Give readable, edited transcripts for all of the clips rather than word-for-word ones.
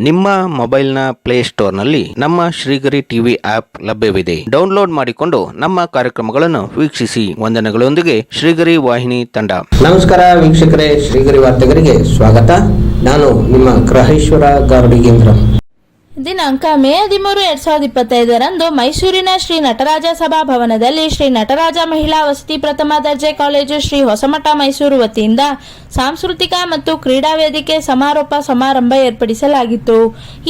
ನಿಮ್ಮ ಮೊಬೈಲ್ನ ಪ್ಲೇಸ್ಟೋರ್ನಲ್ಲಿ ನಮ್ಮ ಶ್ರೀಗರಿ ಟಿವಿ ಆಪ್ ಲಭ್ಯವಿದೆ. ಡೌನ್ಲೋಡ್ ಮಾಡಿಕೊಂಡು ನಮ್ಮ ಕಾರ್ಯಕ್ರಮಗಳನ್ನು ವೀಕ್ಷಿಸಿ. ವಂದನೆಗಳೊಂದಿಗೆ ಶ್ರೀಗರಿ ವಾಹಿನಿ ತಂಡ. ನಮಸ್ಕಾರ ವೀಕ್ಷಕರೇ, ಶ್ರೀಗರಿ ವಾರ್ತೆಗರಿಗೆ ಸ್ವಾಗತ. ನಾನು ನಿಮ್ಮ ಗ್ರಹೇಶ್ವರ ಗಾರುಡಿಗೇಂದ್ರ. ದಿನಾಂಕ ಮೇ 13, 2025ರಂದು ಮೈಸೂರಿನ ಶ್ರೀ ನಟರಾಜ ಸಭಾಭವನದಲ್ಲಿ ಶ್ರೀ ನಟರಾಜ ಮಹಿಳಾ ವಸತಿ ಪ್ರಥಮ ದರ್ಜೆ ಕಾಲೇಜು ಶ್ರೀ ಹೊಸಮಠ ಮೈಸೂರು ವತಿಯಿಂದ ಸಾಂಸ್ಕೃತಿಕ ಮತ್ತು ಕ್ರೀಡಾ ವೇದಿಕೆ ಸಮಾರೋಪ ಸಮಾರಂಭ ಏರ್ಪಡಿಸಲಾಗಿತ್ತು.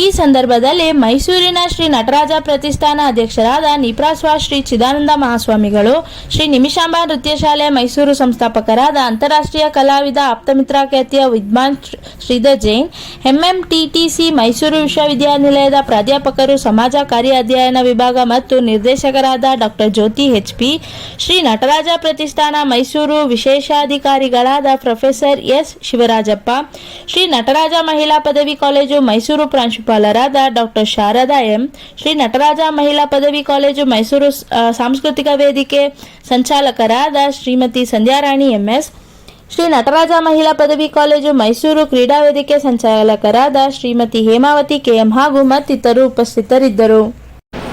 ಈ ಸಂದರ್ಭದಲ್ಲಿ ಮೈಸೂರಿನ ಶ್ರೀ ನಟರಾಜ ಪ್ರತಿಷ್ಠಾನ ಅಧ್ಯಕ್ಷರಾದ ನಿಪ್ರಾಸ್ವ ಶ್ರೀ ಚಿದಾನಂದ ಮಹಾಸ್ವಾಮಿಗಳು, ಶ್ರೀ ನಿಮಿಷಾಂಬ ನೃತ್ಯ ಶಾಲೆ ಮೈಸೂರು ಸಂಸ್ಥಾಪಕರಾದ ಅಂತಾರಾಷ್ಟ್ರೀಯ ಕಲಾವಿದ ಆಪ್ತಮಿತ್ರ ಖ್ಯಾತಿಯ ವಿದ್ವಾನ್ ಶ್ರೀಧರ್ ಜೈನ್, ಎಂಎಂಟಿಟಿಸಿ ಮೈಸೂರು ವಿಶ್ವವಿದ್ಯಾನಿಲಯದ ಪ್ರಾಧ್ಯಾಪಕರು, ಸಮಾಜ ಕಾರ್ಯ ಅಧ್ಯಯನ ವಿಭಾಗ ಮತ್ತು ನಿರ್ದೇಶಕರಾದ ಡಾಕ್ಟರ್ ಜ್ಯೋತಿ ಎಚ್.ಪಿ., ಶ್ರೀ ನಟರಾಜ ಪ್ರತಿಷ್ಠಾನ ಮೈಸೂರು ವಿಶೇಷಾಧಿಕಾರಿಗಳಾದ ಪ್ರೊಫೆಸರ್ ಎಸ್ ಶಿವರಾಜಪ್ಪ, ಶ್ರೀ ನಟರಾಜ ಮಹಿಳಾ ಪದವಿ ಕಾಲೇಜು ಮೈಸೂರು ಪ್ರಾಂಶುಪಾಲರಾದ ಡಾಕ್ಟರ್ ಶಾರದಾ ಎಂ, ಶ್ರೀ ನಟರಾಜ ಮಹಿಳಾ ಪದವಿ ಕಾಲೇಜು ಮೈಸೂರು ಸಾಂಸ್ಕೃತಿಕ ವೇದಿಕೆ ಸಂಚಾಲಕರಾದ ಶ್ರೀಮತಿ ಸಂಧ್ಯಾರಾಣಿ ಎಂಎಸ್, ಶ್ರೀ ನಟರಾಜ ಮಹಿಳಾ ಪದವಿ ಕಾಲೇಜು ಮೈಸೂರು ಕ್ರೀಡಾ ವೇದಿಕೆ ಸಂಚಾಲಕರಾದ ಶ್ರೀಮತಿ ಹೇಮಾವತಿ ಕೆಎಂ ಹಾಗೂ ಮತ್ತಿತರರು ಉಪಸ್ಥಿತರಿದ್ದರು.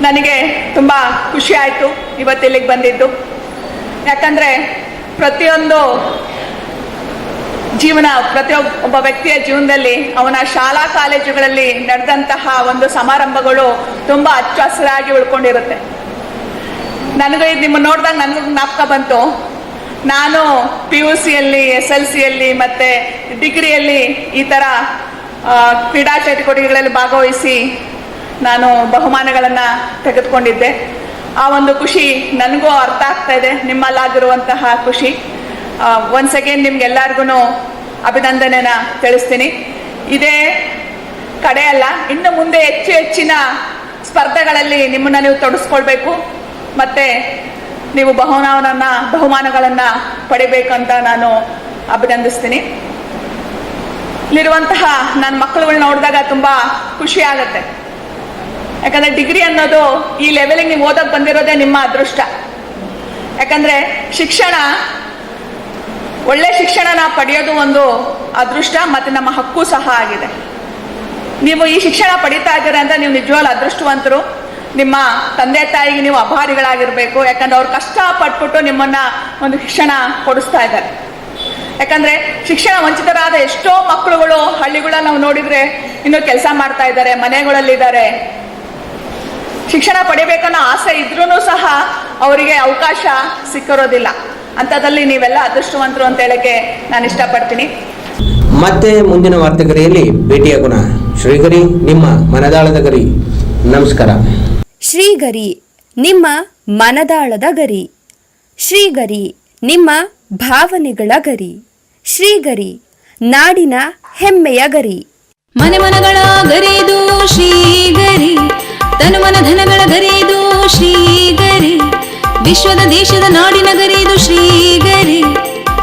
ನನಗೆ ತುಂಬ ಖುಷಿ ಆಯಿತು ಇವತ್ತಿಲ್ಲಿಗೆ ಬಂದಿದ್ದು. ಯಾಕಂದರೆ ಪ್ರತಿಯೊಬ್ಬ ವ್ಯಕ್ತಿಯ ಜೀವನದಲ್ಲಿ ಅವನ ಶಾಲಾ ಕಾಲೇಜುಗಳಲ್ಲಿ ನಡೆದಂತಹ ಒಂದು ಸಮಾರಂಭಗಳು ತುಂಬ ಹಚ್ಚ ಹಸಿರಾಗಿ ಉಳ್ಕೊಂಡಿರುತ್ತೆ. ನನಗೆ ನಿಮ್ಮ ನೋಡಿದಾಗ ನನಗೂ ಜ್ಞಾಪಕ ಬಂತು. ನಾನು PUCಯಲ್ಲಿ, SLCಯಲ್ಲಿ ಮತ್ತು ಡಿಗ್ರಿಯಲ್ಲಿ ಈ ಥರ ಕ್ರೀಡಾ ಚಟುವಟಿಕೆಗಳಲ್ಲಿ ಭಾಗವಹಿಸಿ ನಾನು ಬಹುಮಾನಗಳನ್ನು ತೆಗೆದುಕೊಂಡಿದ್ದೆ. ಆ ಒಂದು ಖುಷಿ ನನಗೂ ಅರ್ಥ ಆಗ್ತಾ ಇದೆ, ನಿಮ್ಮಲ್ಲಾಗಿರುವಂತಹ ಖುಷಿ. ಒನ್ಸ್ ಅಗೇನ್ ನಿಮ್ಗೆಲ್ಲರಿಗೂ ಅಭಿನಂದನೆನ ತಿಳಿಸ್ತೀನಿ. ಇದೇ ಕಡೆ ಅಲ್ಲ, ಇನ್ನು ಮುಂದೆ ಹೆಚ್ಚಿನ ಸ್ಪರ್ಧೆಗಳಲ್ಲಿ ನಿಮ್ಮನ್ನು ನೀವು ತೊಡಗಿಸ್ಕೊಳ್ಬೇಕು ಮತ್ತು ನೀವು ಬಹುಮಾನಗಳನ್ನು ಪಡಿಬೇಕಂತ ನಾನು ಅಭಿನಂದಿಸ್ತೀನಿ. ಇಲ್ಲಿರುವಂತಹ ನನ್ನ ಮಕ್ಕಳುಗಳನ್ನ ನೋಡಿದಾಗ ತುಂಬ ಖುಷಿ ಆಗುತ್ತೆ. ಯಾಕಂದರೆ ಡಿಗ್ರಿ ಅನ್ನೋದು ಈ ಲೆವೆಲಿಗೆ ನೀವು ಓದಕ್ಕೆ ಬಂದಿರೋದೇ ನಿಮ್ಮ ಅದೃಷ್ಟ. ಯಾಕಂದರೆ ಒಳ್ಳೆ ಶಿಕ್ಷಣನ ಪಡೆಯೋದು ಒಂದು ಅದೃಷ್ಟ ಮತ್ತು ನಮ್ಮ ಹಕ್ಕು ಸಹ ಆಗಿದೆ. ನೀವು ಈ ಶಿಕ್ಷಣ ಪಡಿತಾ ಇದ್ದೀರ ಅಂದರೆ ನೀವು ನಿಜವಾಗ್ಲೂ ಅದೃಷ್ಟವಂತರು. ನಿಮ್ಮ ತಂದೆ ತಾಯಿಗೆ ನೀವು ಆಭಾರಿಗಳಾಗಿರಬೇಕು. ಯಾಕಂದ್ರೆ ಅವ್ರು ಕಷ್ಟಪಟ್ಬಿಟ್ಟು ನಿಮ್ಮನ್ನು ಒಂದು ಶಿಕ್ಷಣ ಕೊಡಿಸ್ತಾ ಇದ್ದಾರೆ. ಯಾಕಂದರೆ ಶಿಕ್ಷಣ ವಂಚಿತರಾದ ಎಷ್ಟೋ ಮಕ್ಕಳುಗಳು ಹಳ್ಳಿಗಳಲ್ಲಿ ನಾವು ನೋಡಿದರೆ ಇನ್ನೂ ಕೆಲಸ ಮಾಡ್ತಾ ಇದ್ದಾರೆ, ಮನೆಗಳಲ್ಲಿದ್ದಾರೆ. ಶಿಕ್ಷಣ ಪಡಿಬೇಕನ್ನೋ ಆಸೆ ಇದ್ರೂ ಸಹ ಅವರಿಗೆ ಅವಕಾಶ ಸಿಕ್ಕಿರೋದಿಲ್ಲ. ಅಂಥದ್ದಲ್ಲಿ ನೀವೆಲ್ಲ ಅದೃಷ್ಟವಂತರು ಅಂತ ಹೇಳಕ್ಕೆ ನಾನು ಇಷ್ಟಪಡ್ತೀನಿ. ಮತ್ತೆ ಮುಂದಿನ ವಾರ್ತೆಗರಿಯಲ್ಲಿ ಭೇಟಿಯಾಗೋಣ. ಶ್ರೀಗರಿ ನಿಮ್ಮ ಮನದಾಳದ ಗರಿ. ನಮಸ್ಕಾರ. ಶ್ರೀಗರಿ ನಿಮ್ಮ ಮನದಾಳದ ಗರಿ. ಶ್ರೀಗರಿ ನಿಮ್ಮ ಭಾವನೆಗಳ ಗರಿ. ಶ್ರೀಗರಿ ನಾಡಿನ ಹೆಮ್ಮೆಯ ಗರಿ. ಮನೆ ಮನಗಳ ಗರಿದು ಶ್ರೀಗರಿ, ತನು ಮನ ಧನಗಳ ಗರಿದು ಶ್ರೀಗರಿ, ವಿಶ್ವದ ದೇಶದ ನಾಡಿನ ಗರಿದು ಶ್ರೀಗರಿ.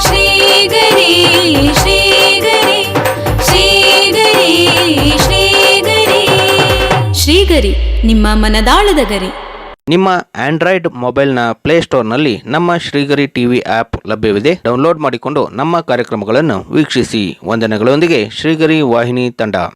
ಶ್ರೀಗರಿ ಶ್ರೀಗರಿ ಶ್ರೀಗರಿ ಶ್ರೀಗರಿ ಶ್ರೀಗರಿ ನಿಮ್ಮ ಮನದಾಳದ ಗರಿ. ನಿಮ್ಮ ಆಂಡ್ರಾಯ್ಡ್ ಮೊಬೈಲ್ನ ಪ್ಲೇಸ್ಟೋರ್ನಲ್ಲಿ ನಮ್ಮ ಶ್ರೀಗರಿ ಟಿವಿ ಆಪ್ ಲಭ್ಯವಿದೆ. ಡೌನ್ಲೋಡ್ ಮಾಡಿಕೊಂಡು ನಮ್ಮ ಕಾರ್ಯಕ್ರಮಗಳನ್ನು ವೀಕ್ಷಿಸಿ. ವಂದನೆಗಳೊಂದಿಗೆ ಶ್ರೀಗರಿ ವಾಹಿನಿ ತಂಡ.